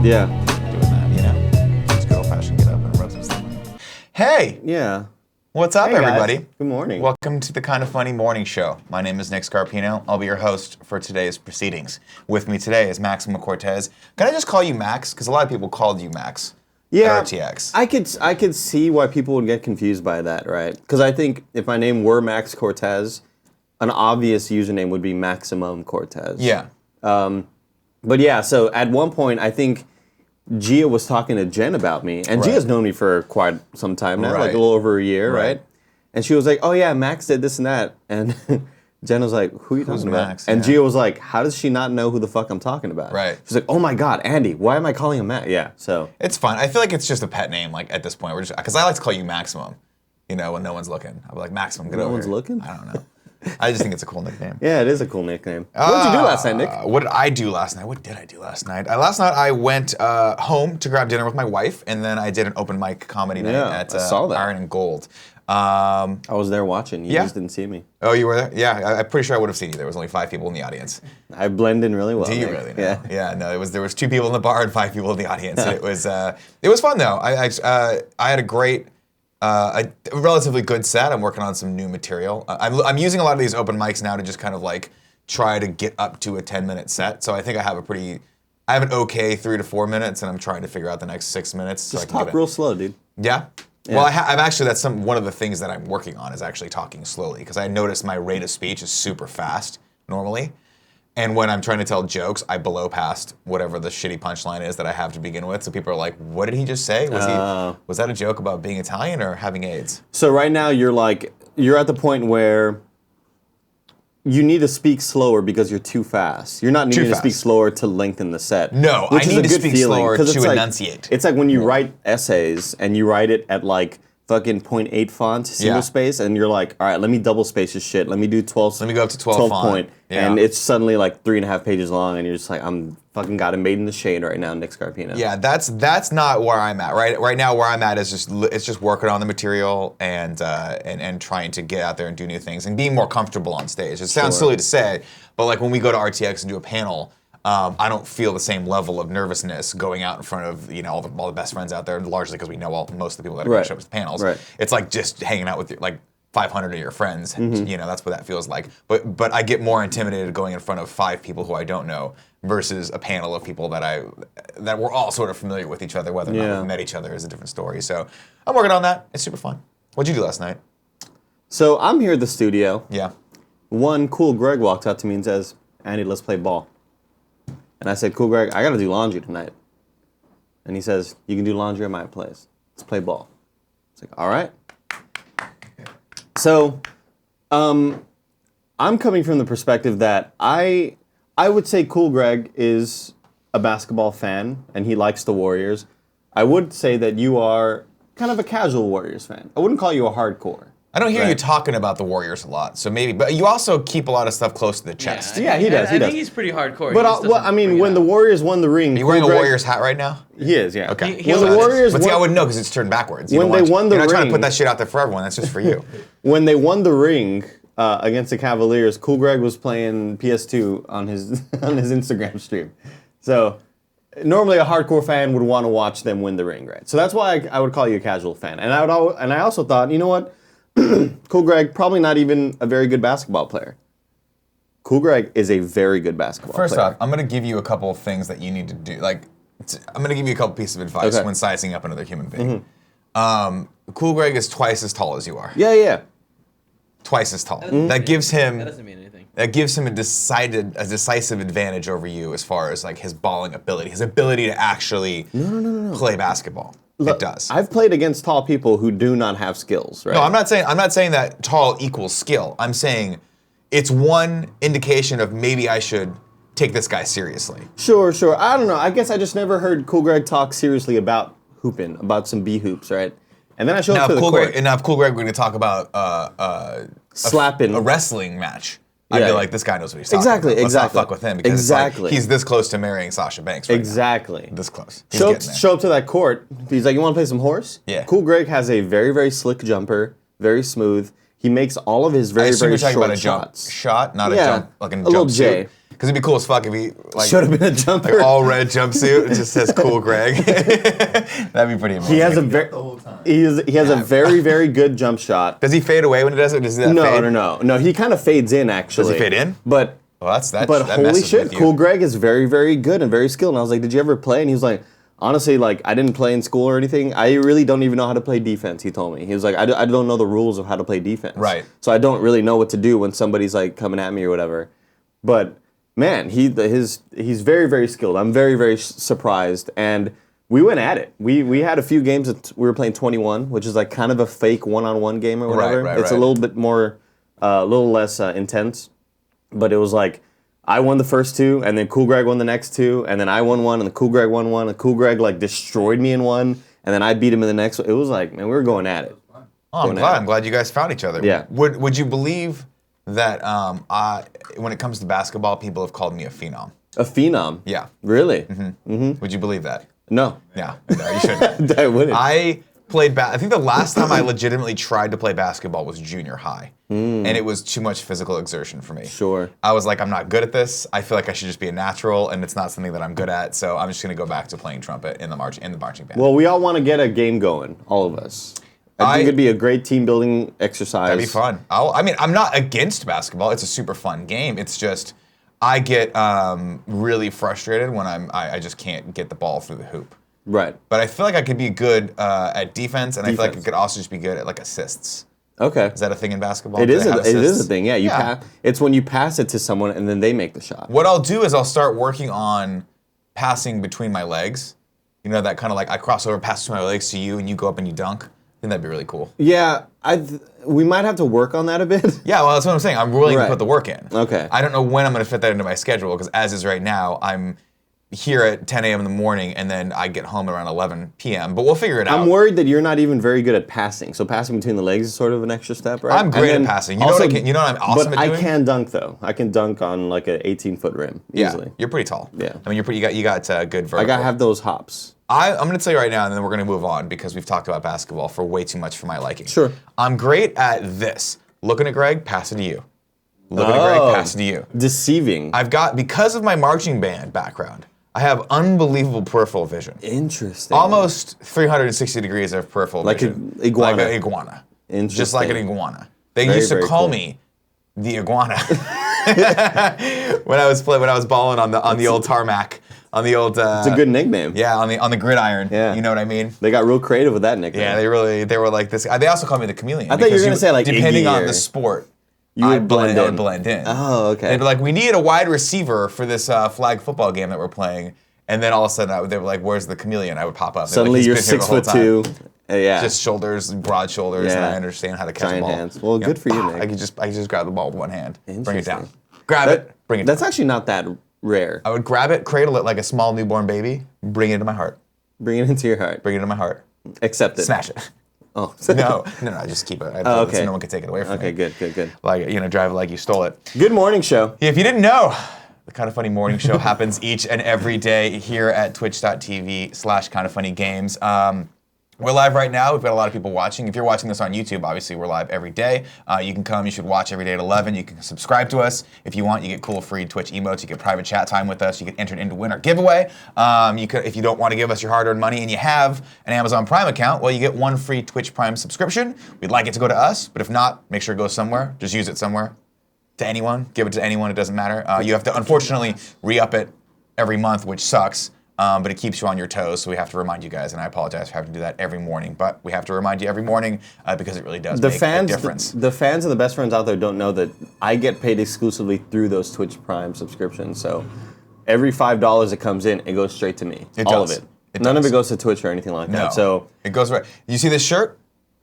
Yeah. Doing that, you know? Just good old-fashioned get up and rub some stuff. Hey! Yeah. What's up, Hey, guys. everybody? Good morning. Welcome to the Kind of Funny Morning Show. My name is Nick Scarpino. I'll be your host for today's proceedings. With me today is Maximo Cortez. Can I just call you Max? Because a lot of people called you Max. Yeah. At RTX. I could see why people would get confused by that, right? Because I think if my name were Max Cortez, an obvious username would be Maximum Cortez. Yeah. But yeah, so at one point, I think Gia was talking to Jen about me, and Right. Gia's known me for quite some time now, like Right. a little over a year, Right. right? And she was like, "Oh yeah, Max did this and that," and Jen was like, "Who are you Who's talking about?" Max? And Yeah. Gia was like, "How does she not know who the fuck I'm talking about?" Right. She's like, "Oh my god, Andy, why am I calling him Max?" Yeah, so It's fun. I feel like it's just a pet name, like, at this point. We're just because I like to call you Maximum, you know, when no one's looking. I'll be like, Maximum, get over one's here. looking? I don't know. I just think it's a cool nickname. yeah, it is a cool nickname. What did you do last night, Nick? What did I do last night? What did I do last night? Last night I went home to grab dinner with my wife, and then I did an open mic comedy night Yeah, at I saw that. Iron and Gold. I was there watching. You yeah. just didn't see me. Oh, you were there? Yeah, I'm pretty sure I would have seen you. There was only 5 people in the audience. I blend in really well. Do you Nick. really? Know? Yeah. Yeah. No, there was 2 people in the bar and 5 people in the audience. And it was fun though. I had a great. A relatively good set. I'm working on some new material. I'm using a lot of these open mics now to just kind of like try to get up to a 10-minute set. So I think I have an okay 3 to 4 minutes, and I'm trying to figure out the next 6 minutes. So Just I can talk get real slow, dude. Yeah. Well, I'm actually one of the things that I'm working on is actually talking slowly, because I noticed my rate of speech is super fast normally. And when I'm trying to tell jokes, I blow past whatever the shitty punchline is that I have to begin with. So people are like, "What did he just say? Was that a joke about being Italian or having AIDS?" So right now you're at the point where you need to speak slower because you're too fast. You're not needing to speak fast. slower to lengthen the set. No, which I is need a to good speak feeling, slower 'cause to it's like- enunciate. It's like when you write essays and you write it at like fucking 0.8 font, single Yeah. space, and you're like, all right, let me double space this shit. Let me do 12. Let me go up to 12 font. point. Yeah. And it's suddenly like 3.5 pages long, and you're just like, I'm fucking got it made in the shade right now, Nick Scarpino. Yeah, that's not where I'm at. Right now, where I'm at is just working on the material and trying to get out there and do new things and being more comfortable on stage. It sounds silly to say, but like when we go to RTX and do a panel, I don't feel the same level of nervousness going out in front of all the best friends out there, largely because we know most of the people that are going to show up at the panels. Right. It's like just hanging out with like 500 of your friends. Mm-hmm. That's what that feels like. But I get more intimidated going in front of 5 people who I don't know versus a panel of people that we're all sort of familiar with each other. Whether or not we've met each other is a different story. So I'm working on that. It's super fun. What'd you do last night? So I'm here at the studio. Yeah. One cool Greg walks out to me and says, Andy, let's play ball. And I said, cool, Greg, I got to do laundry tonight. And he says, you can do laundry at my place. Let's play ball. It's like, all right. So I'm coming from the perspective that I would say Cool Greg is a basketball fan, and he likes the Warriors. I would say that you are kind of a casual Warriors fan. I wouldn't call you a hardcore. I don't hear you talking about the Warriors a lot, so maybe. But you also keep a lot of stuff close to the chest. Yeah, he does. I think he's pretty hardcore. But when the Warriors won the ring, Are you wearing a Warriors hat right now? He is, yeah. Okay. He When the Warriors But see, won- I wouldn't know because it's turned backwards. When they won the You're not trying to ring- put that shit out there for everyone. That's just for you. When they won the ring against the Cavaliers, Cool Greg was playing PS2 on his Instagram stream. So normally a hardcore fan would want to watch them win the ring, right? So that's why I would call you a casual fan. And I also thought, you know what? Cool Greg, probably not even a very good basketball player. Cool Greg is a very good basketball player. First off, I'm going to give you a couple of things that you need to do. Like, I'm going to give you a couple pieces of advice when sizing up another human being. Cool Greg is twice as tall as you are. Yeah. Twice as tall. That gives him. That doesn't mean anything. That gives him a decisive advantage over you as far as like his balling ability, his ability to actually play basketball. Look, it does. I've played against tall people who do not have skills, right? No, I'm not saying that tall equals skill. I'm saying it's one indication of maybe I should take this guy seriously. Sure. I don't know. I guess I just never heard Cool Greg talk seriously about hooping, about some B hoops, right? And then I showed up to the court. Now, if Cool Greg were going to talk about slapping a wrestling match, I'd be like, this guy knows what he's talking Exactly, about. Let's exactly. not fuck with him because it's Exactly. like, he's this close to marrying Sasha Banks right Exactly. now. This close. He's getting there. Show up to that court. He's like, you want to play some horse? Yeah. Cool Greg has a very, very slick jumper, very smooth. he makes all of his very, very talking short about a jump shots. shot, not a Yeah, jump, like a little jump J. suit. Because it'd be cool as fuck if he like Should have been a jumper. like all red jumpsuit. It just says "Cool Greg." That'd be pretty amazing. He has a very, he has a very, very good jump shot. Does he fade away when he does it? Does he that No, fade? no. He kind of fades in actually. Does he fade in? But Well, that holy messes shit, with you. Cool Greg is very, very good and very skilled. And I was like, did you ever play? And he was like, honestly, like I didn't play in school or anything. I really don't even know how to play defense. He told me he was like, I don't know the rules of how to play defense. Right. So I don't really know what to do when somebody's like coming at me or whatever. But man, he's very, very skilled. I'm very, very surprised. And we went at it. We had a few games that we were playing 21, which is like kind of a fake one-on-one game or whatever. Right. It's a little bit more, a little less intense. But it was like, I won the first two, and then Cool Greg won the next two, and then I won one, and then Cool Greg won one, and Cool Greg like destroyed me in one, and then I beat him in the next one. It was like, man, we were going at it. Oh, I'm glad you guys found each other. Yeah. Would you believe that when it comes to basketball, people have called me a phenom? A phenom? Yeah. Really? Would you believe that? No. Yeah. No, you shouldn't. I wouldn't. I played I think the last time I legitimately tried to play basketball was junior high. And it was too much physical exertion for me. Sure. I was like, I'm not good at this. I feel like I should just be a natural, and it's not something that I'm good at. So I'm just going to go back to playing trumpet in the marching band. Well, we all want to get a game going, all of us. I think it'd be a great team building exercise. That'd be fun. I'm not against basketball. It's a super fun game. It's just I get really frustrated when I just can't get the ball through the hoop. Right. But I feel like I could be good at defense, and I feel like I could also just be good at like assists. Okay. Is that a thing in basketball? It Do is they have a assists? thing, yeah. Yeah. It's when you pass it to someone and then they make the shot. What I'll do is I'll start working on passing between my legs. You know, that kind of like I cross over, pass between my legs to you, and you go up and you dunk. I think that'd be really cool. Yeah, we might have to work on that a bit. Yeah, well, that's what I'm saying. I'm willing to put the work in. Okay. I don't know when I'm going to fit that into my schedule, because as is right now, I'm here at 10 a.m. in the morning, and then I get home around 11 p.m., but we'll figure it out. I'm worried that you're not even very good at passing. So passing between the legs is sort of an extra step, right? I'm great at passing. You know what I'm awesome but at doing? I can dunk, though. I can dunk on like an 18-foot rim easily. Yeah, you're pretty tall. Yeah. I mean, you got good vertical. I got to have those hops. I'm going to tell you right now, and then we're going to move on, because we've talked about basketball for way too much for my liking. Sure. I'm great at this. Looking at Greg, pass it to you. Looking at Greg, pass it to you. Deceiving. Because of my marching band background, I have unbelievable peripheral vision. Interesting. Almost 360 degrees of peripheral vision. Like an iguana. Like an iguana. Interesting. Just like an iguana. They Very, used to very call cool. me the iguana when I was balling on the old tarmac, on the old. It's a good nickname. Yeah, on the gridiron. Yeah. You know what I mean? They got real creative with that nickname. Yeah, they were like this. They also called me the chameleon. I thought you were gonna say like depending Iggy on or- the sport. You would blend I in. would blend in. Oh, okay. They'd be like, we need a wide receiver for this flag football game that we're playing. And then all of a sudden, they were like, where's the chameleon? I would pop up. They're Suddenly like, you're "He's been here the whole 6'2". time." Yeah. Just shoulders, broad shoulders, and Yeah. I understand how to catch a Giant ball. hands. Well, good for you, Nick. I could just grab the ball with one hand, bring it down, Interesting. grab it, bring it down. That's actually not that rare. I would grab it, cradle it like a small newborn baby, bring it into my heart, Bring it into your heart. bring it into my heart, Accept it. smash it. Oh. No, just keep it. okay. So no one can take it away from me. Okay, good. Like, drive it like you stole it. Good morning show. If you didn't know, the Kind of Funny morning show happens each and every day here at twitch.tv/kindoffunnygames. We're live right now. We've got a lot of people watching. If you're watching this on YouTube, obviously we're live every day. You can come. You should watch every day at 11. You can subscribe to us. If you want, you get cool free Twitch emotes. You get private chat time with us. You get entered into win our giveaway. If you don't want to give us your hard-earned money and you have an Amazon Prime account, well, you get one free Twitch Prime subscription. We'd like it to go to us, but if not, make sure it goes somewhere. Just use it somewhere. To anyone, give it to anyone, it doesn't matter. You have to, unfortunately, re-up it every month, which sucks, but it keeps you on your toes, so we have to remind you guys, and I apologize for having to do that every morning, but we have to remind you every morning because it really does make a difference. The fans and the best friends out there don't know that I get paid exclusively through those Twitch Prime subscriptions, so every $5 that comes in, it goes straight to me. All of it. None of it goes to Twitch or anything like that. So it goes right. You see this shirt?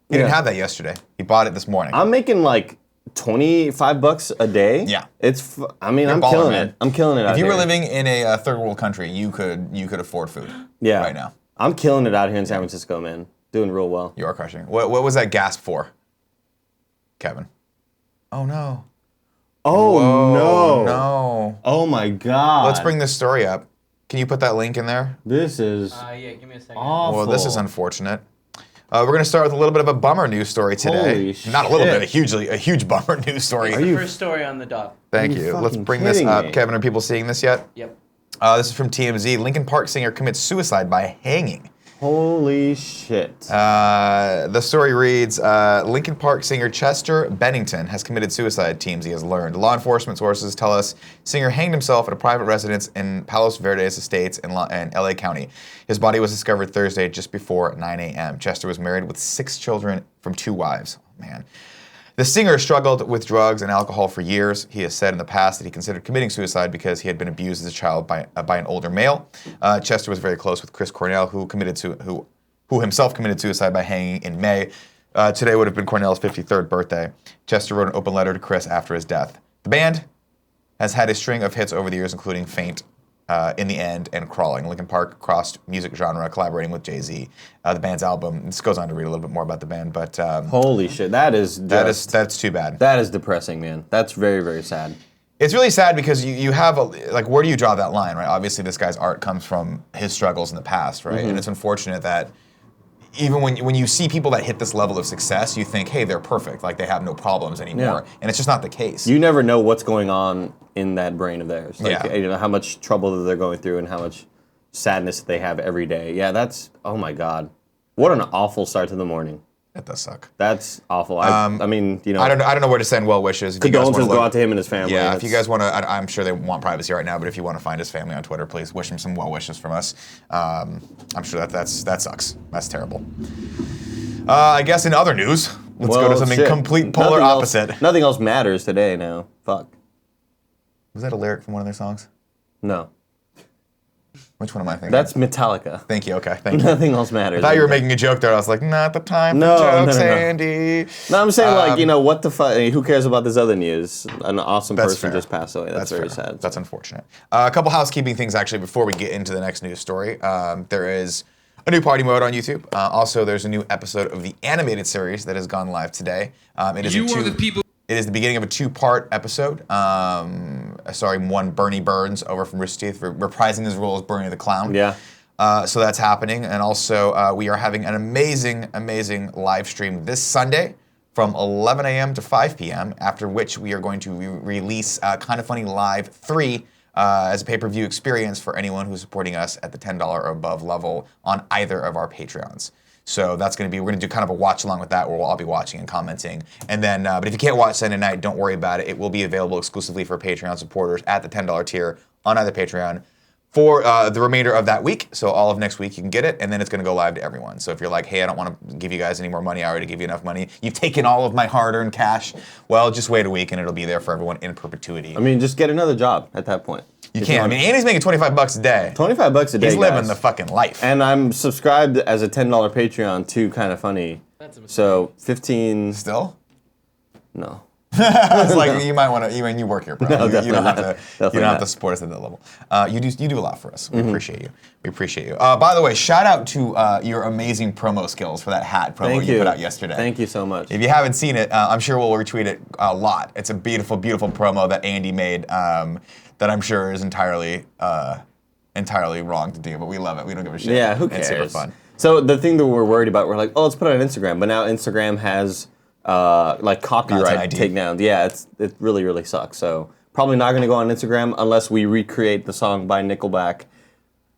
He didn't have that yesterday. He bought it this morning. I'm making like $25 a day. Yeah. I'm killing man. it. I'm killing it out If you here. were living in a third world country, you could afford food. Yeah. Right now. I'm killing it out here in San Francisco, man. Doing real well. You are crushing it. What was that gasp for, Kevin? Oh no. Oh Whoa, no. No. Oh my God. Let's bring this story up. Can you put that link in there? This is Yeah, give me a second. awful. Well, this is unfortunate. We're going to start with a little bit of a bummer news story today. Holy Not a little shit. bit, a huge bummer news story. It's the first story on the dot. Thank Are you you. Let's fucking bring this kidding up. me? Kevin, are people seeing this yet? Yep. This is from TMZ. Linkin Park singer commits suicide by hanging. Holy shit. The story reads, Linkin Park singer Chester Bennington has committed suicide, TMZ has learned. Law enforcement sources tell us singer hanged himself at a private residence in Palos Verdes Estates in LA County. His body was discovered Thursday just before 9 a.m. Chester was married with 6 children from 2 wives. Oh, man. The singer struggled with drugs and alcohol for years. He has said in the past that he considered committing suicide because he had been abused as a child by an older male. Chester was very close with Chris Cornell, who himself committed suicide by hanging in May. Today would have been Cornell's 53rd birthday. Chester wrote an open letter to Chris after his death. The band has had a string of hits over the years, including Faint, In the End, and Crawling. Linkin Park crossed music genre, collaborating with Jay-Z. The band's album, this goes on to read a little bit more about the band, but Holy shit. That's too bad. That is depressing, man. That's very, very sad. It's really sad because you have where do you draw that line, right? Obviously, this guy's art comes from his struggles in the past, right? And it's unfortunate that even when you see people that hit this level of success, you think, hey, they're perfect, like they have no problems anymore, and it's just not the case. You never know what's going on in that brain of theirs. Like, Yeah. you know, how much trouble that they're going through and how much sadness they have every day. Yeah, that's, oh my God. What an awful start to the morning. It does suck. That's awful. I mean, you know. I don't know where to send well wishes. If you guys Condolences wanna go out to him and his family. Yeah, if you guys want to, I'm sure they want privacy right now, but if you want to find his family on Twitter, please wish him some well wishes from us. I'm sure that sucks. That's terrible. I guess in other news, let's go to something complete polar opposite. Nothing else matters today now. Fuck. Was that a lyric from one of their songs? No. Which one am I thinking? That's Metallica. Thank you. Okay, thank you. Nothing else matters. I thought you were making a joke there. I was like, not the time No, for no, jokes, no, no. Andy. No, I'm saying like, you know, what the fuck? Who cares about this other news? An awesome That's person fair. just passed away. That's very fair. sad. That's unfortunate. A couple housekeeping things actually before we get into the next news story. There is a new party mode on YouTube. Also, there's a new episode of the animated series that has gone live today. It is the beginning of a 2-part episode. Starring one Bernie Burns over from Rooster Teeth, reprising his role as Bernie the Clown. Yeah. So that's happening. And also, we are having an amazing, amazing live stream this Sunday from 11 a.m. to 5 p.m., after which we are going to release Kinda Funny Live 3 as a pay-per-view experience for anyone who's supporting us at the $10 or above level on either of our Patreons. So that's going to be, we're going to do kind of a watch along with that where we'll all be watching and commenting. And then, but if you can't watch Sunday night, don't worry about it. It will be available exclusively for Patreon supporters at the $10 tier on either Patreon for the remainder of that week. So all of next week you can get it, and then it's going to go live to everyone. So if you're like, hey, I don't want to give you guys any more money, I already give you enough money. You've taken all of my hard-earned cash. Well, just wait a week and it'll be there for everyone in perpetuity. I mean, just get another job at that point. You can't. I mean, Andy's making $25 a day. $25 a day. He's living guys. the fucking life. And I'm subscribed as a $10 Patreon to Kinda Funny. That's a mistake. So 15. Still? No. It's like you might want to. You work here, bro. No, you don't have to. definitely You don't have not. to support us at that level. You do a lot for us. We appreciate you. We appreciate you. By the way, shout out to your amazing promo skills for that hat promo Thank you you put out yesterday. Thank you so much. If you haven't seen it, I'm sure we'll retweet it a lot. It's a beautiful, beautiful promo that Andy made that I'm sure is entirely wrong to do, but we love it. We don't give a shit. Yeah, who cares? It's super fun. So the thing that we're worried about, we're like, oh, let's put it on Instagram. But now Instagram has like copyright Content ID. takedowns. Yeah, it really, really sucks. So probably not going to go on Instagram unless we recreate the song by Nickelback.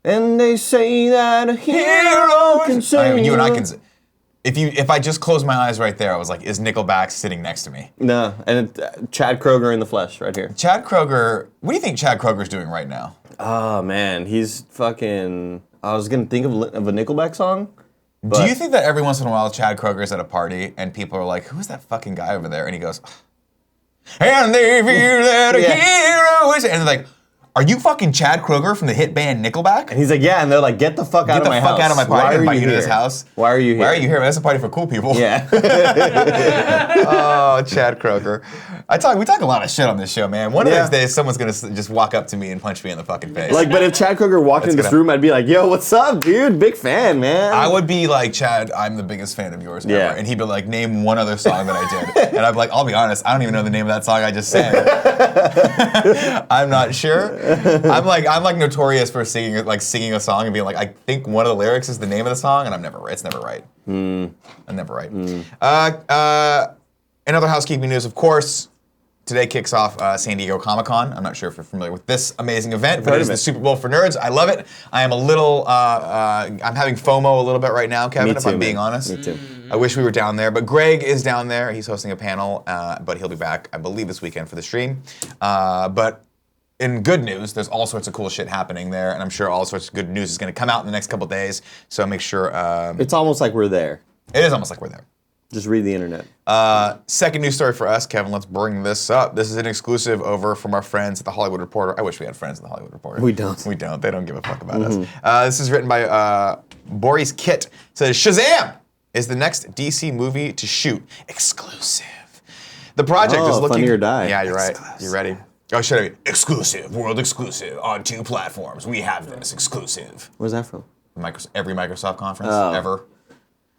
And they say that a hero can save You and I can. If I just close my eyes right there, I was like, is Nickelback sitting next to me? No, and Chad Kroeger in the flesh right here. Chad Kroeger, what do you think Chad Kroeger's doing right now? Oh, man, he's fucking... I was going to think of a Nickelback song. Do But you think that every once in a while Chad Kroeger's at a party and people are like, who's that fucking guy over there? And he goes, and they feel that a hero is... And they're like, are you fucking Chad Kroeger from the hit band Nickelback? And he's like, yeah, and they're like, get the fuck out of my house. Get the fuck out of my party. Why I are invite you you to here? this house. Why are you here? Why are you here? That's a party for cool people. Yeah. Oh, Chad Kroeger. We talk a lot of shit on this show, man. One of Yeah. these days, someone's gonna just walk up to me and punch me in the fucking face. Like, but if Chad Kroeger walked in this gonna- room, I'd be like, yo, what's up, dude? Big fan, man. I would be like, Chad, I'm the biggest fan of yours ever. Yeah. And he'd be like, name one other song that I did. And I'd be like, I'll be honest, I don't even know the name of that song I just sang. I'm not sure. I'm like notorious for singing a song and being like, I think one of the lyrics is the name of the song, and it's never right. I'm never right. Another housekeeping news, of course. Today kicks off San Diego Comic-Con. I'm not sure if you're familiar with this amazing event, but it is the Super Bowl for nerds. I love it. I am a little, I'm having FOMO a little bit right now, Kevin, if I'm being honest. Me too. I wish we were down there, but Greg is down there. He's hosting a panel, but he'll be back, I believe, this weekend for the stream. But in good news, there's all sorts of cool shit happening there, and I'm sure all sorts of good news is going to come out in the next couple days. So make sure. It's almost like we're there. It is almost like we're there. Just read the internet. Second news story for us, Kevin. Let's bring this up. This is an exclusive over from our friends at the Hollywood Reporter. I wish we had friends at the Hollywood Reporter. We don't. We don't. They don't give a fuck about us. This is written by Boris Kitt. It says Shazam is the next DC movie to shoot. Exclusive. The project is looking. Funny or Die. Yeah, you're right. You ready? Oh, should I be exclusive? World exclusive on 2 platforms. We have this exclusive. Where's that from? Every Microsoft conference ever.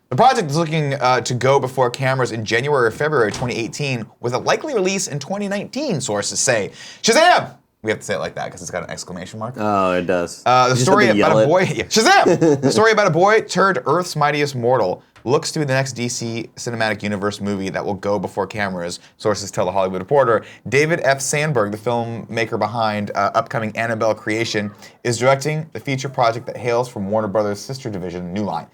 The project is looking to go before cameras in January or February 2018 with a likely release in 2019, sources say. Shazam! We have to say it like that because it's got an exclamation mark. Oh, it does. The story about a boy... Yeah, Shazam! The story about a boy turned Earth's mightiest mortal looks to be the next DC Cinematic Universe movie that will go before cameras, sources tell The Hollywood Reporter. David F. Sandberg, the filmmaker behind upcoming Annabelle creation, is directing the feature project that hails from Warner Brothers' sister division, New Line.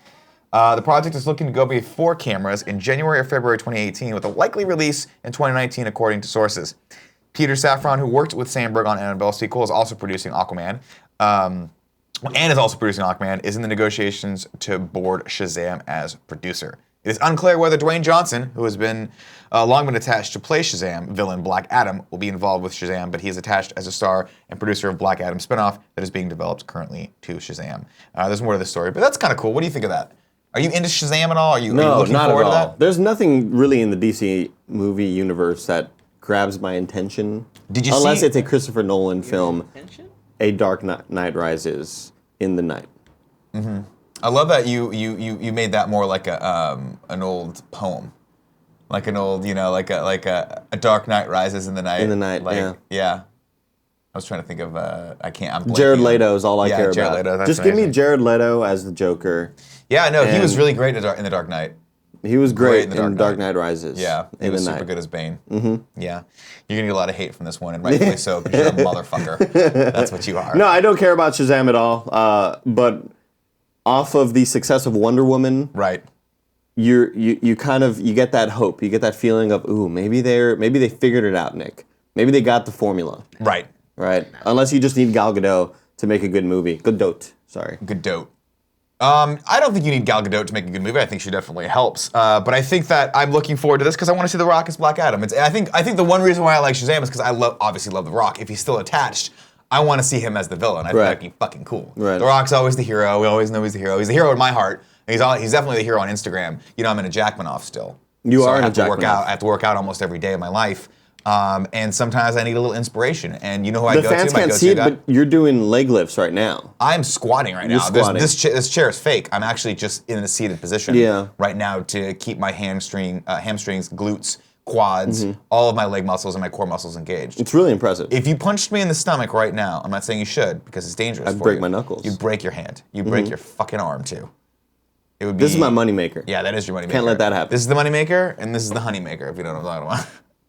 The project is looking to go before cameras in January or February 2018 with a likely release in 2019, according to sources. Peter Safran, who worked with Sandberg on Annabelle sequel, is also producing Aquaman. Is in the negotiations to board Shazam as producer. It is unclear whether Dwayne Johnson, who has been long been attached to play Shazam villain Black Adam, will be involved with Shazam, but he is attached as a star and producer of Black Adam spinoff that is being developed currently to Shazam. There's more to the story, but that's kind of cool. What do you think of that? Are you into Shazam at all? Are you looking not forward at all. to that? There's nothing really in the DC movie universe that grabs my attention. Did you Unless see it's a Christopher Nolan film, Attention? A Dark Knight Rises in the night. I love that you made that more like an old poem, like an old like a Dark Knight Rises in the night. In the night, yeah. I was trying to think of I can't. I'm blanking. Jared Leto is all I care Jared about. Leto, that's Just give me amazing. Jared Leto as the Joker. Yeah, no, he was And- really great in the Dark Knight. He was great in in Dark Knight Rises. Yeah, he in was the super night. good as Bane. Yeah, you're gonna get a lot of hate from this one, and rightfully so, because you're a motherfucker. That's what you are. No, I don't care about Shazam at all. But off of the success of Wonder Woman, Right. you get that hope. You get that feeling of, ooh, maybe they figured it out, Nick. Maybe they got the formula. Right. Right? Unless you just need Gal Gadot to make a good movie. Gadot, sorry. Gadot. I don't think you need Gal Gadot to make a good movie. I think she definitely helps. But I think that I'm looking forward to this because I want to see The Rock as Black Adam. I think the one reason why I like Shazam is because I obviously love The Rock. If he's still attached, I want to see him as the villain. I think that'd be fucking cool. Right. The Rock's always the hero. We always know he's the hero. He's the hero in my heart. He's definitely the hero on Instagram. You know, I'm in a Jackmanoff still. You are I in a have to work out. Jackmanoff. I have to work out almost every day of my life. And sometimes I need a little inspiration. And you know who I The go to? fans My can't go-to see it, guy? but you're doing leg lifts right now. I'm squatting right You're now. squatting. This chair is fake. I'm actually just in a seated position Yeah. right now to keep my hamstrings, glutes, quads, all of my leg muscles and my core muscles engaged. It's really impressive. If you punched me in the stomach right now, I'm not saying you should because it's dangerous. I'd for break you. my knuckles. You'd break your hand. You'd break your fucking arm too. It would be. This is my moneymaker. Yeah, that is your moneymaker. Can't let that happen. This is the moneymaker, and this is the honeymaker. If you don't know what I'm talking about.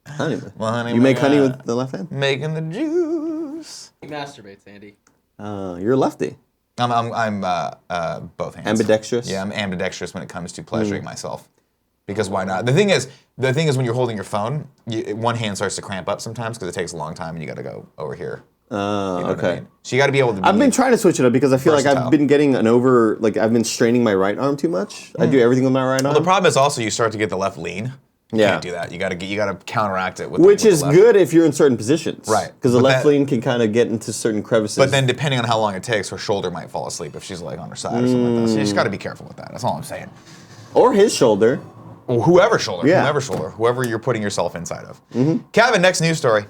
Honey. Honey, You make my honey God. with the left hand? Making the juice. He masturbates, Andy. You're a lefty. I'm both hands. Ambidextrous? Yeah, I'm ambidextrous when it comes to pleasuring myself. Because why not? The thing is when you're holding your phone, one hand starts to cramp up sometimes because it takes a long time and you got to go over here. You know what I Okay. mean? So you got to be able to. I've been trying to switch it up because I feel like Versatile. I've been getting I've been straining my right arm too much. I do everything with my right arm. The problem is also you start to get the left lean. You Yeah. can't do that. You got to counteract it with Which with is the left. good if you're in certain positions. Right. Because the But left that- lean can kind of get into certain crevices. But then depending on how long it takes, her shoulder might fall asleep if she's like on her side or something like that. So you just got to be careful with that. That's all I'm saying. Or his shoulder. Well, whoever shoulder, Yeah. whoever you're putting yourself inside of. Kevin, next news story.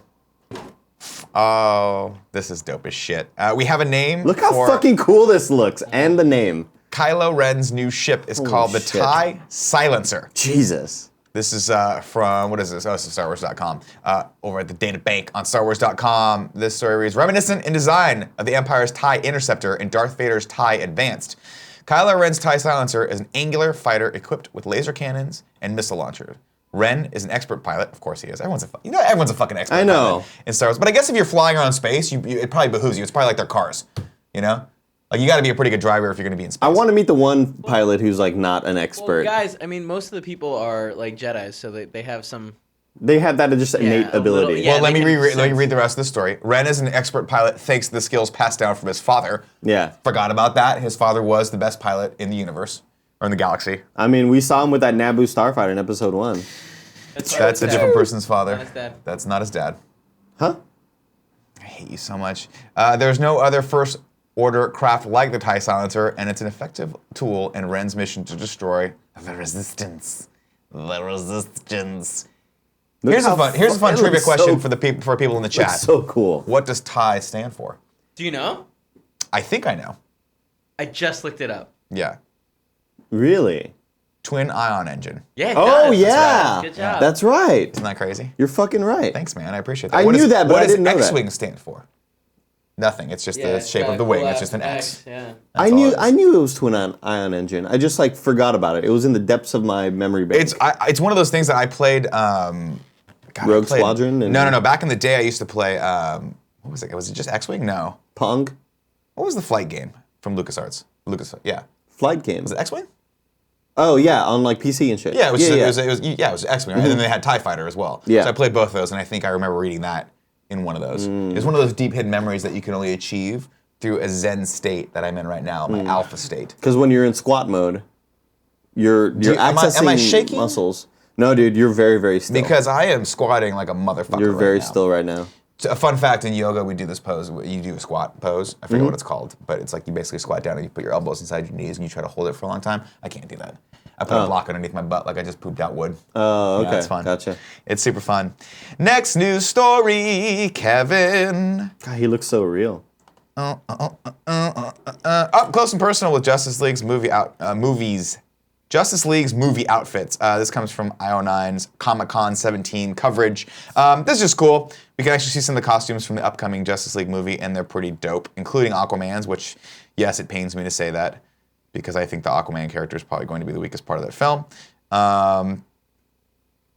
Oh, this is dope as shit. We have a name. Look how for fucking cool this looks. And the name. Kylo Ren's new ship is called the shit. TIE Silencer. Jesus. This is from, what is this? Oh, it's StarWars.com. Over at the data bank on StarWars.com, this story reads, reminiscent in design of the Empire's TIE Interceptor and Darth Vader's TIE Advanced. Kylo Ren's TIE Silencer is an angular fighter equipped with laser cannons and missile launchers. Ren is an expert pilot. Of course he is. Everyone's a fucking expert pilot in Star Wars. But I guess if you're flying around space, it probably behooves you. It's probably like their cars, you know? Like, you got to be a pretty good driver if you're going to be in space. I want to meet the one pilot who's like not an expert. Well, guys, I mean, most of the people are like Gettys, so they have some. They have that just innate ability. Well, let me read the rest of the story. Ren is an expert pilot thanks to the skills passed down from his father. Yeah. Forgot about that. His father was the best pilot in the universe, or in the galaxy. I mean, we saw him with that Naboo starfighter in episode 1. That's a different person's father. Not his dad. That's not his dad. Huh? I hate you so much. There's no other first order craft like the TIE Silencer, and it's an effective tool in Ren's mission to destroy the Resistance. The Resistance. Here's a fun trivia question for people in the chat. That's so cool. What does TIE stand for? Do you know? I think I know. I just looked it up. Yeah. Really? Twin ion engine. Yeah. Oh, does. yeah. That's right. Good job. That's right. Isn't that crazy? You're fucking right. Thanks, man. I appreciate that. I knew that, but I didn't know What does that. X-Wing stand for? Nothing. It's just the it's shape got of the a wing. cool It's just an ass X. Yeah. I knew it was twin ion engine. I just like forgot about it. It was in the depths of my memory bank. It's one of those things that I played. Rogue Squadron. No. Back in the day, I used to play. What was it? Was it just X-wing? No. Pong. What was the flight game from LucasArts? Yeah. Flight game. Was it X-wing? Oh yeah, on like PC and shit. Yeah, it was X-wing, right? And then they had TIE Fighter as well. Yeah. So I played both of those, and I think I remember reading that in one of those. It's one of those deep hidden memories that you can only achieve through a Zen state that I'm in right now, my alpha state. Because when you're in squat mode, you're accessing am I shaking? muscles. No, dude, you're very, very still. Because I am squatting like a motherfucker. You're very right now. still right now. So a fun fact, in yoga, we do this pose. You do a squat pose. I forget what it's called, but it's like you basically squat down and you put your elbows inside your knees and you try to hold it for a long time. I can't do that. I put a block underneath my butt like I just pooped out wood. Oh, okay. Yeah, it's fun. Gotcha. It's super fun. Next news story, Kevin. God, he looks so real. Up close and personal with Justice League's movies. Justice League's movie outfits. This comes from IO9's Comic-Con 17 coverage. This is just cool. We can actually see some of the costumes from the upcoming Justice League movie, and they're pretty dope, including Aquaman's, which, yes, it pains me to say that, because I think the Aquaman character is probably going to be the weakest part of that film.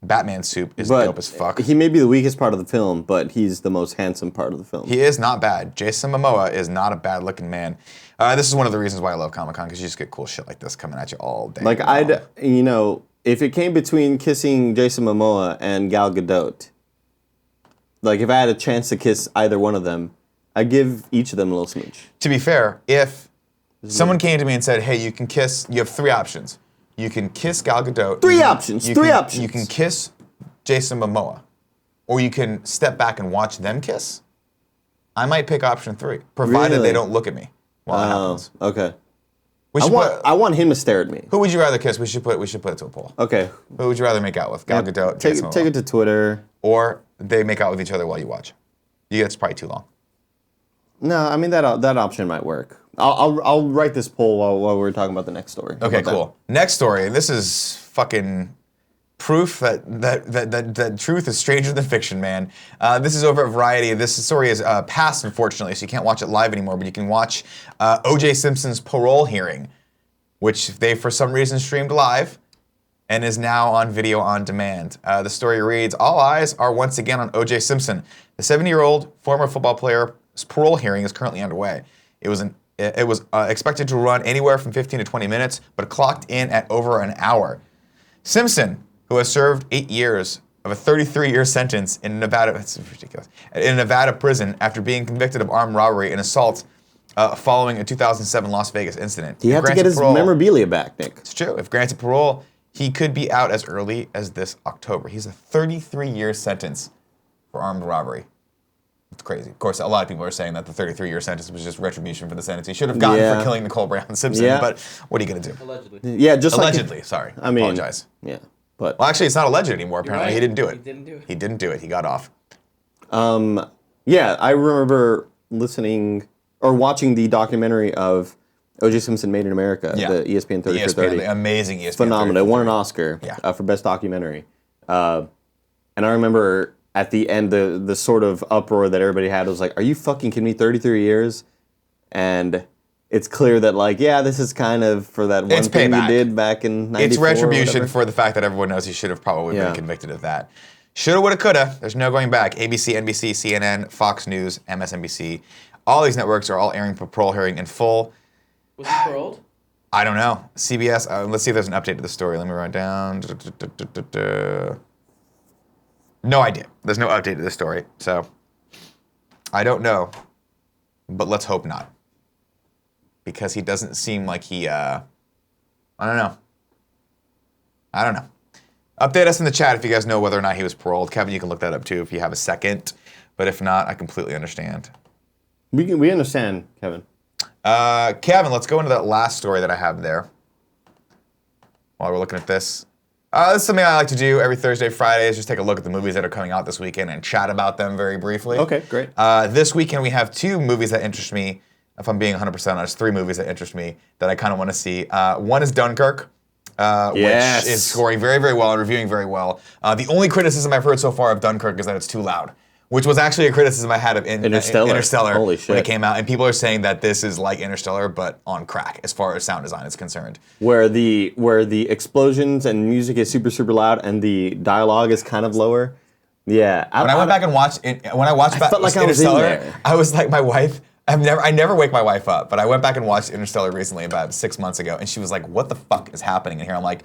Batman's suit is dope as fuck. He may be the weakest part of the film, but he's the most handsome part of the film. He is not bad. Jason Momoa is not a bad-looking man. This is one of the reasons why I love Comic-Con, because you just get cool shit like this coming at you all day. Like, if it came between kissing Jason Momoa and Gal Gadot, like, if I had a chance to kiss either one of them, I'd give each of them a little smooch. To be fair, if someone came to me and said, hey, you have 3 options. You can kiss Gal Gadot. Three options. You can kiss Jason Momoa. Or you can step back and watch them kiss. I might pick option 3, provided they don't look at me while it happens. Okay. I want him to stare at me. Who would you rather kiss? We should put it to a poll. Okay. Who would you rather make out with? Gal Gadot, Jason Momoa? Take it to Twitter. Or they make out with each other while you watch. That's probably too long. No, I mean that option might work. I'll write this poll while we're talking about the next story. Okay, cool. Next story. This is fucking proof that truth is stranger than fiction, man. This is over at Variety. This story is past, unfortunately, so you can't watch it live anymore, but you can watch O.J. Simpson's parole hearing, which they, for some reason, streamed live and is now on video on demand. The story reads, all eyes are once again on O.J. Simpson. The 70-year-old former football player's parole hearing is currently underway. It was expected to run anywhere from 15 to 20 minutes, but clocked in at over an hour. Simpson, who has served 8 years of a 33-year sentence in Nevada, it's ridiculous, in a Nevada prison after being convicted of armed robbery and assault following a 2007 Las Vegas incident. He had to get his memorabilia back, Nick. It's true. If granted parole, he could be out as early as this October. He's a 33-year sentence for armed robbery. It's crazy. Of course, a lot of people are saying that the 33-year sentence was just retribution for the sentence he should have gotten for killing Nicole Brown Simpson, but what are you going to do? Allegedly. Yeah, just Allegedly, sorry. I mean, apologize. Yeah, but Well, actually, it's not alleged anymore, apparently. right. He didn't do it. He didn't do it. He didn't do it. He got off. yeah, I remember listening or watching the documentary of O.J. Simpson Made in America, Yeah. the ESPN 30 for ESPN, 30. the amazing ESPN. Phenomenal. 30 It won for an 30. Oscar Yeah. for Best Documentary. And I remember at the end, the sort of uproar that everybody had was like, are you fucking kidding me? 33 years? And it's clear that, like, yeah, this is kind of for that one It's thing payback. you did back in 94 It's or retribution whatever. for the fact that everyone knows he should have probably Yeah. been convicted of that. Shoulda, woulda, coulda. There's no going back. ABC, NBC, CNN, Fox News, MSNBC. All these networks are all airing the parole hearing in full. Was he paroled? I don't know. CBS, let's see if there's an update to the story. Let me write down. No idea. There's no update to the story. So, I don't know. But let's hope not. Because he doesn't seem like he, I don't know. Update us in the chat if you guys know whether or not he was paroled. Kevin, you can look that up too if you have a second. But if not, I completely understand. We understand, Kevin. Kevin, let's go into that last story that I have there. While we're looking at this. This is something I like to do every Thursday, Friday, is just take a look at the movies that are coming out this weekend and chat about them very briefly. Okay, great. This weekend we have 2 movies that interest me. If I'm being 100% honest, 3 movies that interest me that I kind of want to see. One is Dunkirk, Yes. which is scoring very, very well and reviewing very well. The only criticism I've heard so far of Dunkirk is that it's too loud, which was actually a criticism I had of Interstellar Holy when shit. it came out. And people are saying that this is like Interstellar, but on crack as far as sound design is concerned. Where the explosions and music is super, super loud and the dialogue is kind of lower. Yeah. When I went back and watched felt like I was in Interstellar, there. I was like my wife. I never wake my wife up, but I went back and watched Interstellar recently, about 6 months ago, and she was like, "What the fuck is happening in here?" I'm like,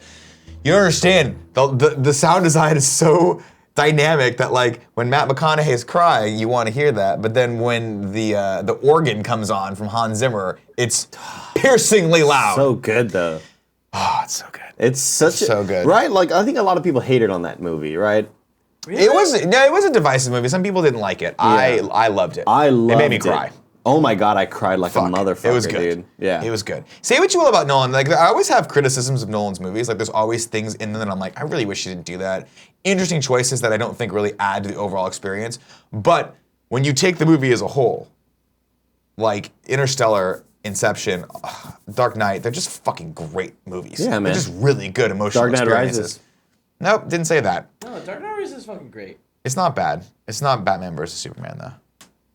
"You don't understand. The sound design is so dynamic that like when Matt McConaughey's crying, you want to hear that, but then when the organ comes on from Hans Zimmer, it's piercingly loud." So good, though. Oh, it's so good. It's so good. Right? Like, I think a lot of people hated on that movie, right? Really? It was a divisive movie. Some people didn't like it. I loved it. I loved it. Made me it. cry. Oh my God, I cried like Fuck. a motherfucker, It was good. dude. Yeah. It was good. Say what you will about Nolan. Like, I always have criticisms of Nolan's movies. Like, there's always things in them that I'm like, I really wish he didn't do that. Interesting choices that I don't think really add to the overall experience. But when you take the movie as a whole, like Interstellar, Inception, Dark Knight, they're just fucking great movies. Yeah, man. They're just really good emotional Dark Knight experiences. Rises. Nope, didn't say that. No, Dark Knight Rises is fucking great. It's not bad. It's not Batman versus Superman, though.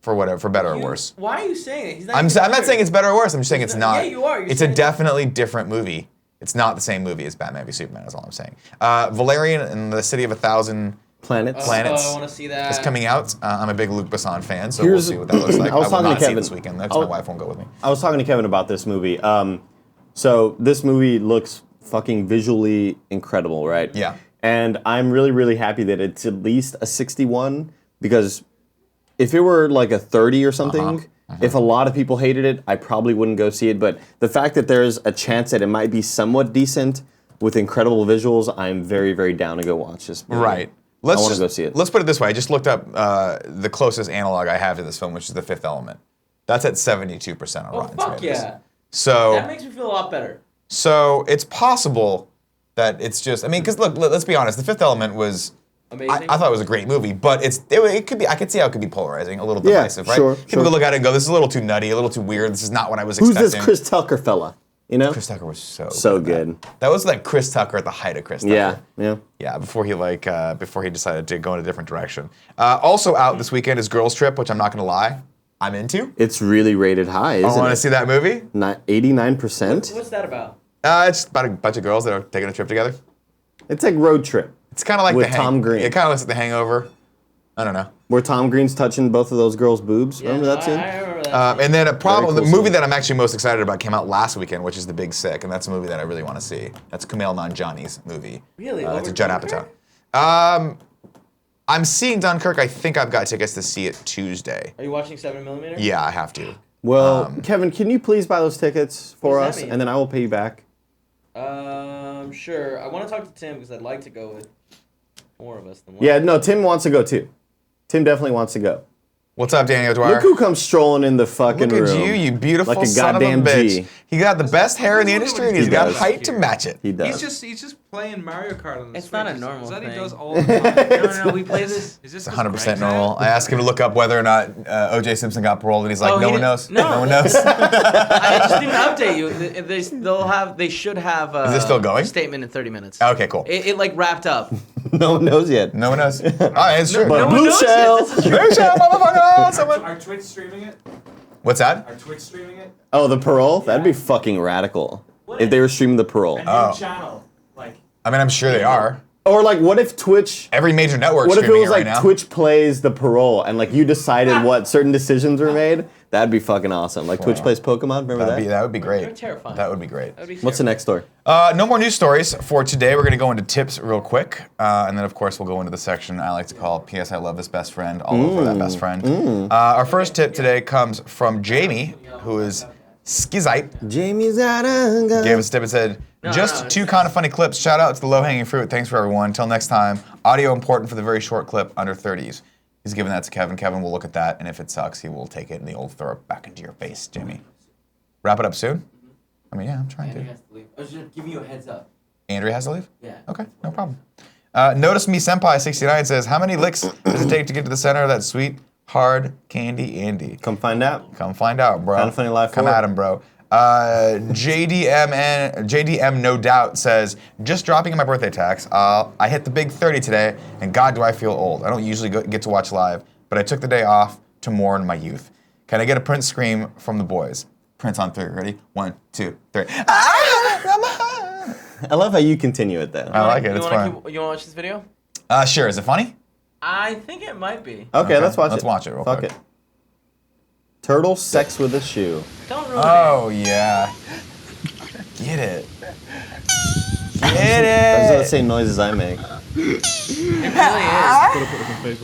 For better or worse. Why are you saying it? He's not I'm even not better. saying it's better or worse. I'm just saying it's not. Yeah, you are. You're It's a saying- definitely different movie. It's not the same movie as Batman v Superman. Is all I'm saying. Valerian and the City of a Thousand Planets. Planets. Oh, I want to see that. is coming out. I'm a big Luc Besson fan, so Here's- we'll see what that looks like. I was will talking to not see it Kevin. this weekend. That's my wife won't go with me. I was talking to Kevin about this movie. So this movie looks fucking visually incredible, right? Yeah. And I'm really, really happy that it's at least a 61, because if it were like a 30 or something, if a lot of people hated it, I probably wouldn't go see it. But the fact that there's a chance that it might be somewhat decent with incredible visuals, I'm very, very down to go watch this movie. Right. I want to go see it. Let's put it this way. I just looked up the closest analog I have to this film, which is The Fifth Element. That's at 72% on Oh, Rotten fuck Tomatoes. yeah. So That makes me feel a lot better. So it's possible that it's just. I mean, because look, let's be honest. The Fifth Element was. Amazing. I thought it was a great movie, but it could be. I could see how it could be polarizing, a little divisive, right? sure, People could look at it and go, "This is a little too nutty, a little too weird. This is not what I was Who's expecting." this Chris Tucker fella? You know? Chris Tucker was So good. good. Man. That was like Chris Tucker at the height of Chris Tucker. Yeah. Yeah, before he decided to go in a different direction. Also out this weekend is Girls Trip, which I'm not gonna lie, I'm into. It's really rated high, isn't I want it? to see that movie. 89%. What's that about? It's about a bunch of girls that are taking a trip together. It's like Road Trip, It's kind of like With the Tom Green. It kind of looks like The Hangover. I don't know. where Tom Green's touching both of those girls' boobs. Remember that scene? I remember that. And then cool the movie scene. that I'm actually most excited about came out last weekend, which is The Big Sick, and that's a movie that I really want to see. That's Kumail Nanjiani's movie. Really? It's Over a Judd Dunkirk? Apatow. I'm seeing Dunkirk. I think I've got tickets to see it Tuesday. Are you watching 7mm? Yeah, I have to. Well, Kevin, can you please buy those tickets for What does us, that mean? and then I will pay you back? Sure. I want to talk to Tim because I'd like to go with more of us than one. Yeah, no, Tim wants to go too. Tim definitely wants to go. What's up, Danny O'Dwyer? Look who comes strolling in the fucking Look room. at you beautiful like a son of a goddamn bitch. G. He got the best hair in the industry, and he's got does. height to match it. He does. He's just playing Mario Kart on the It's Switch. not a Is normal that thing. he does all the time? No, we play this. Is this It's 100% normal. I asked him to look up whether or not O.J. Simpson got paroled, and he's like, Oh, no he one didn't- knows. no. No one knows. I just didn't update you. They should have. Is it still going? Statement in 30 minutes. Okay, cool. It like wrapped up. No one knows yet. No one knows. All right, it's true. But No one Blue knows yet. Shell. This is true. Blue Shell, motherfucker! Someone. Are Twitch streaming it? What's that? Are Twitch streaming it? Oh, the parole? That'd be fucking radical. If they were streaming the parole. A new Oh. channel. Like, I mean, I'm sure they are. Or like, what if Twitch... Every major network What if it streaming was right like now. Twitch plays the parole and like you decided what certain decisions were made? That'd be fucking awesome. Like Twitch plays Pokemon, remember that? That would be great. They're terrifying. That would be great. That'd be What's the next story? No more news stories for today. We're going to go into tips real quick. And then, of course, we'll go into the section I like to call P.S. I Love This Best Friend, all over that best friend. Our first tip today comes from Jamie, who is Skizite. Jamie's out of Gave us a tip and said, just two kind of funny clips. Shout out to the low-hanging fruit. Thanks for everyone. Until next time, audio important for the very short clip, under 30s. He's giving that to Kevin. Kevin will look at that, and if it sucks, he will take it and the old throw it back into your face, Jamie. Wrap it up soon? I mean, yeah, I'm trying Andrew to. has to leave. I was just giving you a heads up. Andrea has to leave? Yeah. Okay, no problem. Notice Me Senpai 69 says, how many licks does it take to get to the center of that sweet, hard candy Andy? Come find out. Come find out, bro. Kinda Funny Live Come 4. at him, bro. JDM No Doubt says, just dropping in my birthday tax. I hit the big 30 today, and God, do I feel old. I don't usually get to watch live, but I took the day off to mourn my youth. Can I get a Prince scream from the boys? Prince on 3. Ready? 1, 2, 3. I love how you continue it though. I like it. It's fun. You want to watch this video? Sure. Is it funny? I think it might be. Okay, let's watch it. Let's watch it real Fuck quick. it. Turtle sex with a shoe. Don't ruin Oh, yeah. Get it. Get I was gonna it. say noises I make. it. It really is.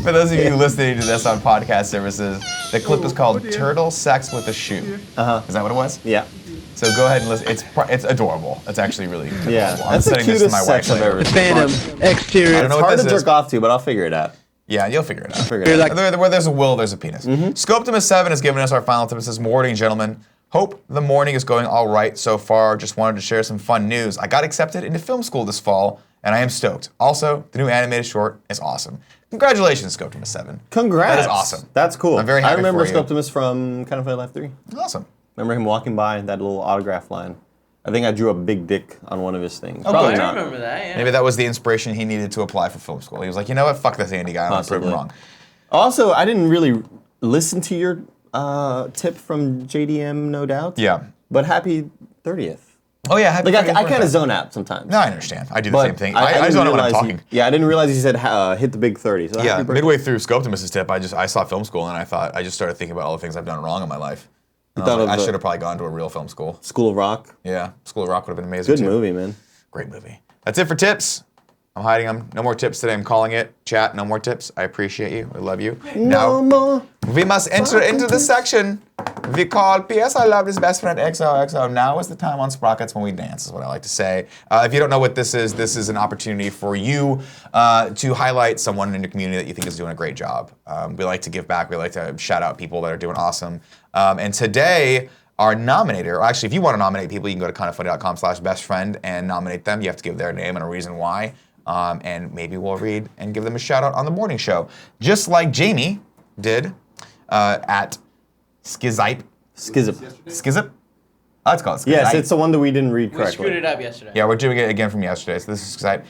For those of you listening to this on podcast services, the clip is called Turtle Sex with a Shoe. Is that what it was? Yeah. So go ahead and listen. It's adorable. It's actually really adorable. Yeah. I'm That's the sending this to cutest my sex wife I've later. ever seen. Phantom I exterior. don't know It's what hard this to is. jerk off to, but I'll figure it out. Yeah, you'll figure it out. Figure it out. Where there's a will, there's a penis. Scoptimus7 has given us our final tip. It says, morning, gentlemen. Hope the morning is going all right so far. Just wanted to share some fun news. I got accepted into film school this fall, and I am stoked. Also, the new animated short is awesome. Congratulations, Scoptimus7. Congrats. That is awesome. That's cool. I'm very happy I remember for you. Scoptimus from Kind of Funny Life 3. Awesome. Remember him walking by, that little autograph line. I think I drew a big dick on one of his things. Oh, Probably good. I not. remember that. Yeah. Maybe that was the inspiration he needed to apply for film school. He was like, you know what? Fuck this Andy guy. I'm going to prove him Possibly. wrong. Also, I didn't really listen to your tip from JDM, no doubt. Yeah. But happy 30th. Oh, yeah. Happy Like, I 30th kind birthday. of zone out sometimes. No, I understand. I do the But same thing. I I just didn't don't know what I'm realize talking. I didn't realize you said hit the big 30. So Yeah, happy birthday. midway through Scoptimus' tip, I saw film school and I just started thinking about all the things I've done wrong in my life. And I was thought like, of I the- should have probably gone to a real film school. School of Rock. Yeah, School of Rock would have been amazing Good too. movie, man. Great movie. That's it for tips. I'm hiding them. No more tips today. I'm calling it. Chat, no more tips. I appreciate you. I love you. No more. We must enter into the section we call P.S. I Love This Best Friend XOXO. Now is the time on Sprockets when we dance, is what I like to say. If you don't know what this is an opportunity for you to highlight someone in your community that you think is doing a great job. We like to give back. We like to shout out people that are doing awesome. And today, our nominator, or actually, if you want to nominate people, you can go to kindoffunny.com/bestfriend and nominate them. You have to give their name and a reason why. And maybe we'll read and give them a shout out on the morning show. Just like Jamie did at Skizip. Skizip? Oh, it's called Skizip. Yes, it's the one that we didn't read We correctly. screwed it up yesterday. Yeah, we're doing it again from yesterday, so this is Skizip.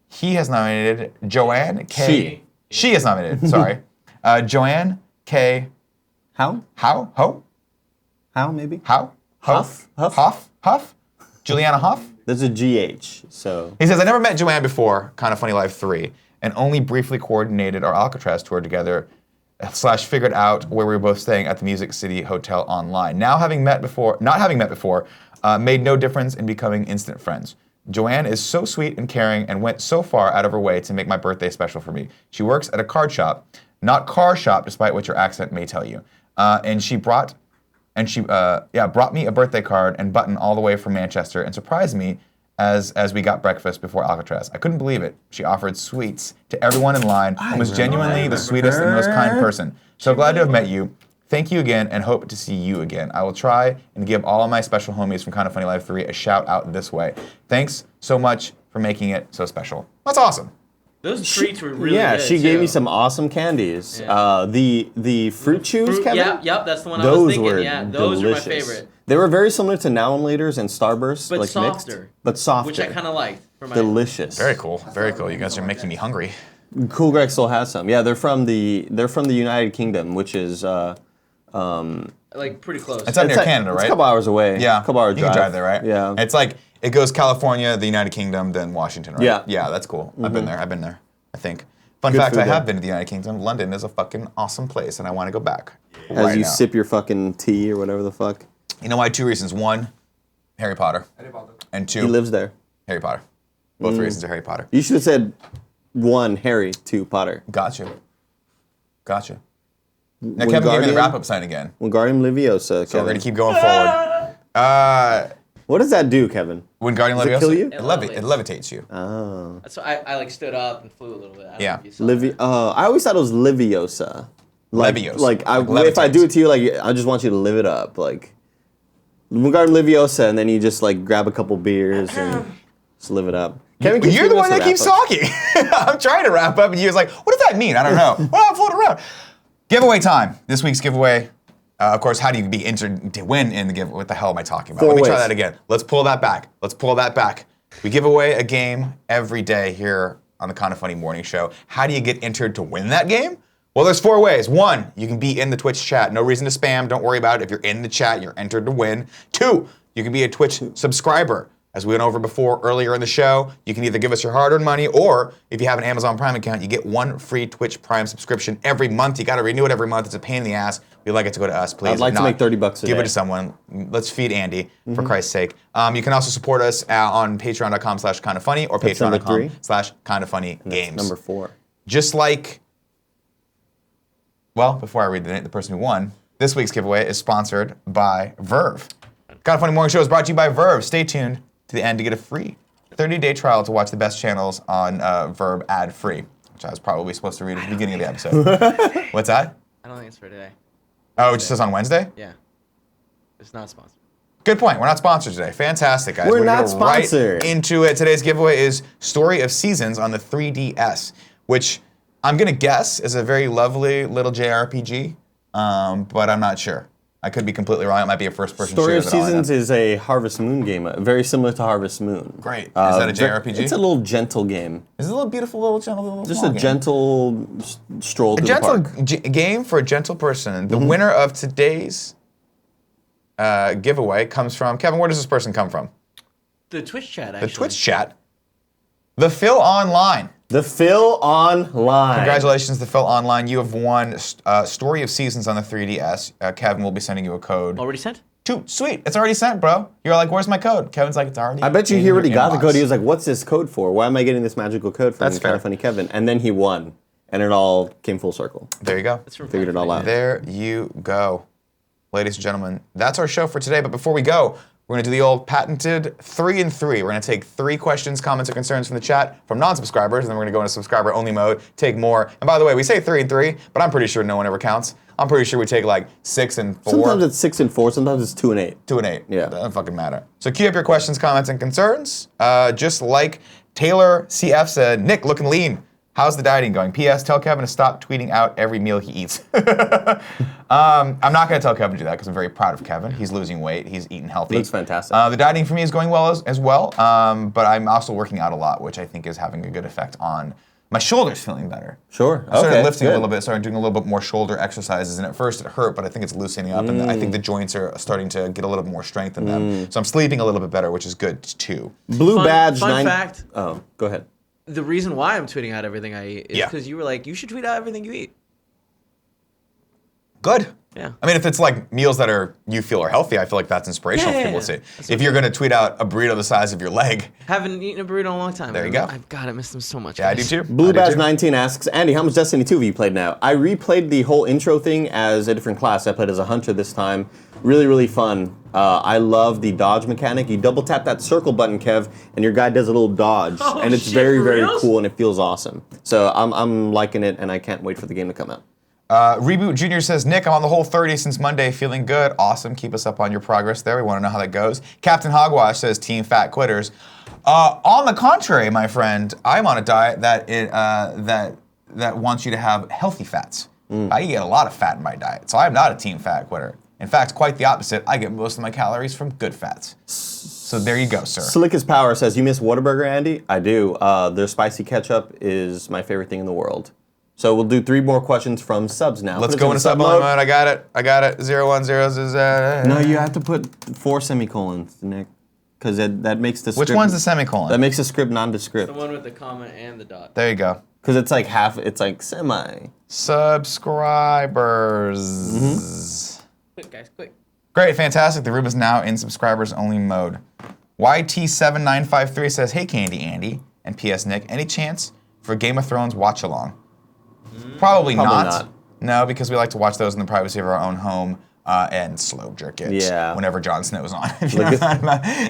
He has nominated Joanne K. She has nominated, sorry. Joanne K. How? How? Maybe? Huff? Huff? Juliana Huff? There's a GH, so. He says, I never met Joanne before, Kind of Funny Life 3, and only briefly coordinated our Alcatraz tour together, / figured out where we were both staying at the Music City Hotel online. Not having met before, made no difference in becoming instant friends. Joanne is so sweet and caring and went so far out of her way to make my birthday special for me. She works at a card shop, not car shop, despite what your accent may tell you. And she brought me a birthday card and button all the way from Manchester and surprised me as we got breakfast before Alcatraz. I couldn't believe it. She offered sweets to everyone in line and was genuinely the sweetest and most kind person. So glad to have met you. Thank you again and hope to see you again. I will try and give all of my special homies from Kinda Funny Live 3 a shout out this way. Thanks so much for making it so special. That's awesome. Those treats were really Yeah, good, she gave me too. some awesome candies. Yeah. The fruit chews, Kevin? Yep, that's the one I was Those thinking. were Yeah, those delicious. are my favorite. They were very similar to Nominators and Starburst, But like softer. mixed, but softer. Which I kind of liked. For my delicious. Very cool. Very cool. You guys are making me hungry. Cool Greg still has some. Yeah, they're from the United Kingdom, which is like pretty close. It's up near like- Canada, right? It's a couple hours away. Yeah. couple hour drive. You can drive there, right? Yeah. It's like, it goes California, the United Kingdom, then Washington, right? Yeah. Yeah, that's cool. I've been there, I think. Fun Good fact, food I have there. been to the United Kingdom. London is a fucking awesome place, and I want to go back. As right you now. sip your fucking tea or whatever the fuck. You know why? 2 reasons. 1, Harry Potter. And 2, He lives there. Harry Potter. Both reasons are Harry Potter. You should have said 1 Harry, 2 Potter. Gotcha. Now, Kevin gave me the wrap-up sign again. Wingardium Leviosa, So we're going Kevin. to keep going forward. What does that do, Kevin? Wingardium Does it Leviosa? kill you? It levitates you. Oh. So I like stood up and flew a little bit. I don't know Yeah. if you saw that. I always thought it was Leviosa. Leviosa. Like Like if I levitates. do it to you, like I just want you to live it up. Like Wingardium Leviosa, and then you just like grab a couple beers and just live it up. Kevin, keeps You're the giving one us a that keeps wrap-up. talking. I'm trying to wrap up, and you're like, what does that mean? I don't know. Well, I'm floating around. Giveaway time. This week's giveaway. Of course, how do you be entered to win in the giveaway? What the hell am I talking about? 4 Let me try ways. that again. Let's pull that back. We give away a game every day here on the Kinda Funny Morning Show. How do you get entered to win that game? Well, there's 4 ways. 1, you can be in the Twitch chat. No reason to spam. Don't worry about it. If you're in the chat, you're entered to win. 2, you can be a Twitch subscriber. As we went over before earlier in the show, you can either give us your hard-earned money, or if you have an Amazon Prime account, you get 1 free Twitch Prime subscription every month. You got to renew it every month. It's a pain in the ass. We'd like it to go to us, please. I'd like If to not, make $30 a Give it day. to someone. Let's feed Andy, for Christ's sake. You can also support us on patreon.com/kindafunny or That's number 3. patreon.com/kindafunnygames. Number 4. Just like, well, before I read the person who won, this week's giveaway is sponsored by Verve. Kinda Funny Morning Show is brought to you by Verve. Stay tuned to the end to get a free 30-day trial to watch the best channels on Verve ad-free, which I was probably supposed to read at the beginning of the episode. What's that? I don't think it's for today. Oh, it just says on Wednesday? Yeah. It's not sponsored. Good point. We're not sponsored today. Fantastic, guys. We're gonna not go right sponsored. into it. Today's giveaway is Story of Seasons on the 3DS, which I'm going to guess is a very lovely little JRPG, but I'm not sure. I could be completely wrong. It might be a first-person Story shooter. of that all I know. Seasons is a Harvest Moon game, very similar to Harvest Moon. Great. Is that a JRPG? It's a little gentle game. Is it a little beautiful, little gentle, little Just small a game? gentle stroll A through gentle the park. game for a gentle person. The winner of today's giveaway comes from, Kevin, where does this person come from? The Twitch chat, The actually. Twitch chat. The Phil Online. The Phil Online. Congratulations, The Phil Online. You have won Story of Seasons on the 3DS. Kevin will be sending you a code. Already sent? Sweet. It's already sent, bro. You're like, where's my code? Kevin's like, it's already I bet you in he already your got the inbox. code. He was like, what's this code for? Why am I getting this magical code from That's fair. Kinda Funny Kevin? And then he won. And it all came full circle. There you go. It's from Figured it all out. There you go. Ladies and gentlemen, that's our show for today. But before we go, we're going to do the old patented 3 and 3. We're going to take 3 questions, comments, or concerns from the chat from non-subscribers, and then we're going to go into subscriber-only mode, take more. And by the way, we say 3 and 3, but I'm pretty sure no one ever counts. I'm pretty sure we take like 6 and 4. Sometimes it's 6 and 4. Sometimes it's 2 and 8. 2 and 8. Yeah. Doesn't fucking matter. So queue up your questions, comments, and concerns. Just like Taylor CF said, Nick, looking lean. How's the dieting going? P.S. Tell Kevin to stop tweeting out every meal he eats. I'm not going to tell Kevin to do that because I'm very proud of Kevin. He's losing weight. He's eating healthy. Looks fantastic. The dieting for me is going well as well, but I'm also working out a lot, which I think is having a good effect on my shoulders feeling better. Sure. I started Okay, lifting a good. little bit, started doing a little bit more shoulder exercises, and at first it hurt, but I think it's loosening up, and I think the joints are starting to get a little bit more strength in them. So I'm sleeping a little bit better, which is good too. Blue badge Fun 9. fact. Oh, go ahead. The reason why I'm tweeting out everything I eat is Yeah. because you were like, you should tweet out everything you eat. Good. Yeah. I mean, if it's like meals that you feel are healthy, I feel like that's inspirational for people to see. If you're gonna tweet out a burrito the size of your leg, Haven't eaten a burrito in a long time. There you go. I've got to miss them so much. yeah, I do guys. too. Blue I do Badge too. 19 asks, Andy, how much Destiny 2 have you played now? I replayed the whole intro thing as a different class. I played as a hunter this time. Really, really fun. I love the dodge mechanic. You double tap that circle button, Kev, and your guy does a little dodge, Oh, and it's shit, very, for very reals? cool, and it feels awesome. So I'm liking it, and I can't wait for the game to come out. Reboot Junior says, Nick, I'm on the whole 30 since Monday, feeling good. Awesome. Keep us up on your progress there. We want to know how that goes. Captain Hogwash says, Team Fat Quitters. On the contrary, my friend, I'm on a diet that wants you to have healthy fats. I get a lot of fat in my diet, so I'm not a Team Fat Quitter. In fact, quite the opposite. I get most of my calories from good fats. So there you go, sir. Slick as Power says, you miss Whataburger, Andy? I do. Their spicy ketchup is my favorite thing in the world. So we'll do 3 more questions from subs now. Let's Put us go in into sub mode. I got it. 010. No, you have to put 4 semicolons, Nick, because that makes the Which script, one's the semicolon? That makes the script nondescript. The one with the comma and the dot. There you go. Because it's like half, it's like semi. Subscribers. Quick, guys, quick. Great, fantastic. The room is now in subscribers only mode. YT7953 says, hey, Candy Andy and PS Nick, any chance for Game of Thrones watch along? Probably not. No, because we like to watch those in the privacy of our own home and slow jerk it whenever Jon Snow's on.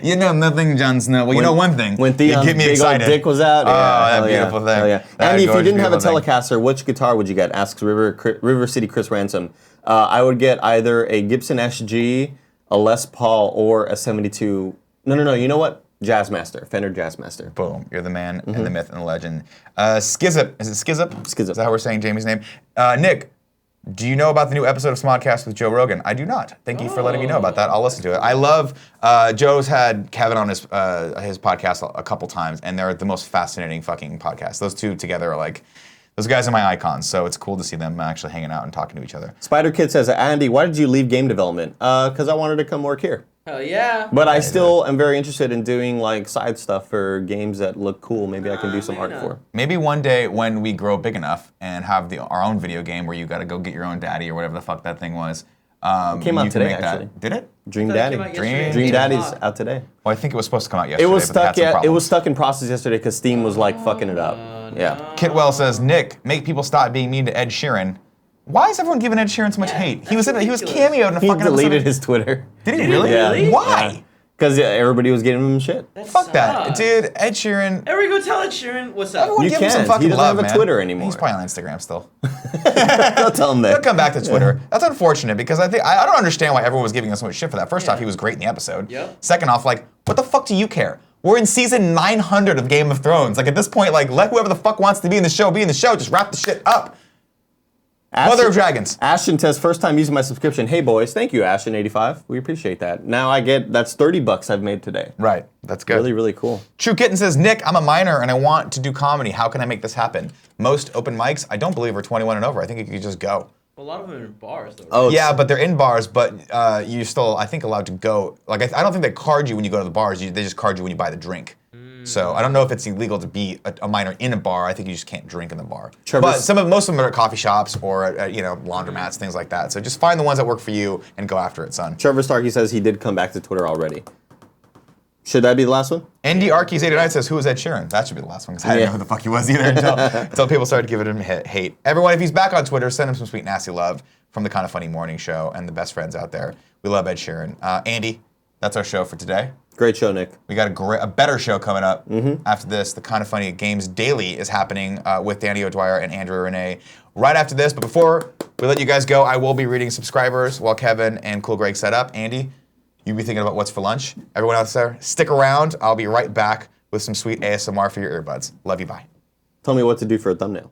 You know nothing, Jon Snow. Well, you know one thing. When Theon's you get me big excited. old dick was out. Oh, yeah, that beautiful thing. Hell yeah. That Andy, if you gorgeous, didn't have a beautiful thing. Telecaster, which guitar would you get? Asks River City Chris Ransom. I would get either a Gibson SG, a Les Paul, or a 72. No. You know what? Jazzmaster, Fender Jazzmaster. Boom. You're the man and the myth and the legend. Skizup. Is it Skizup? Skizup. Is that how we're saying Jamie's name? Nick, do you know about the new episode of Smodcast with Joe Rogan? I do not. Thank you for letting me know about that. I'll listen to it. I love, Joe's had Kevin on his podcast a couple times, and they're the most fascinating fucking podcasts. Those two together are like, those guys are my icons, so it's cool to see them actually hanging out and talking to each other. Spider Kid says, Andy, why did you leave game development? Because I wanted to come work here. Hell yeah. But I still am very interested in doing like side stuff for games that look cool. Maybe I can do some art for. Maybe one day when we grow big enough and have our own video game where you got to go get your own daddy or whatever the fuck that thing was. Came out you can today, make that. actually. Did it? Dream I thought it Daddy. came out yesterday. Dream 2 Daddy's o'clock. out today. Well, I think it was supposed to come out yesterday. It was but they had stuck. some Yeah, it problems. was stuck in process yesterday because Steam was like fucking it up. Yeah. Kitwell says, Nick, make people stop being mean to Ed Sheeran. Why is everyone giving Ed Sheeran so much hate? He was ridiculous. cameoed in a He fucking deleted episode. his Twitter. Did he really? Yeah. really? Why? Because everybody was giving him shit. Fuck that. Dude, Ed Sheeran. Everybody go tell Ed Sheeran what's up. Everyone You give him some can't. fucking He doesn't love, have a man. Twitter anymore. He's probably on Instagram still. Don't tell him He'll that. come back to Twitter. That's unfortunate because I don't understand why everyone was giving us so much shit for that. First off, he was great in the episode. Yep. Second off, like, what the fuck do you care? We're in season 900 of Game of Thrones. Like, at this point, like, let whoever the fuck wants to be in the show be in the show. Just wrap the shit up. Mother of Dragons. Ashton says, first time using my subscription. Hey boys, thank you, Ashton85. We appreciate that. Now that's $30 I've made today. Right. That's good. Really, really cool. True Kitten says, Nick, I'm a minor and I want to do comedy. How can I make this happen? Most open mics, I don't believe, are 21 and over. I think you could just go. A lot of them are in bars, though. Right? Oh, Yeah, but they're in bars, but you're still, I think, allowed to go. Like, I don't think they card you when you go to the bars. They just card you when you buy the drink. So I don't know if it's illegal to be a minor in a bar. I think you just can't drink in the bar. Trevor's- But most of them are at coffee shops or at, laundromats, things like that. So just find the ones that work for you and go after it, son. Trevor Starkey says he did come back to Twitter already. Should that be the last one? Andy Arkeys89 says, who is Ed Sheeran? That should be the last one, because I didn't know who the fuck he was either until people started giving him hate. Everyone, if he's back on Twitter, send him some sweet, nasty love from the Kind of Funny Morning Show and the best friends out there. We love Ed Sheeran. Andy, that's our show for today. Great show, Nick. We got a better show coming up after this. The Kind of Funny Games Daily is happening with Danny O'Dwyer and Andrew Renee right after this. But before we let you guys go, I will be reading subscribers while Kevin and Cool Greg set up. Andy, you be thinking about what's for lunch. Everyone out there, stick around. I'll be right back with some sweet ASMR for your earbuds. Love you, bye. Tell me what to do for a thumbnail.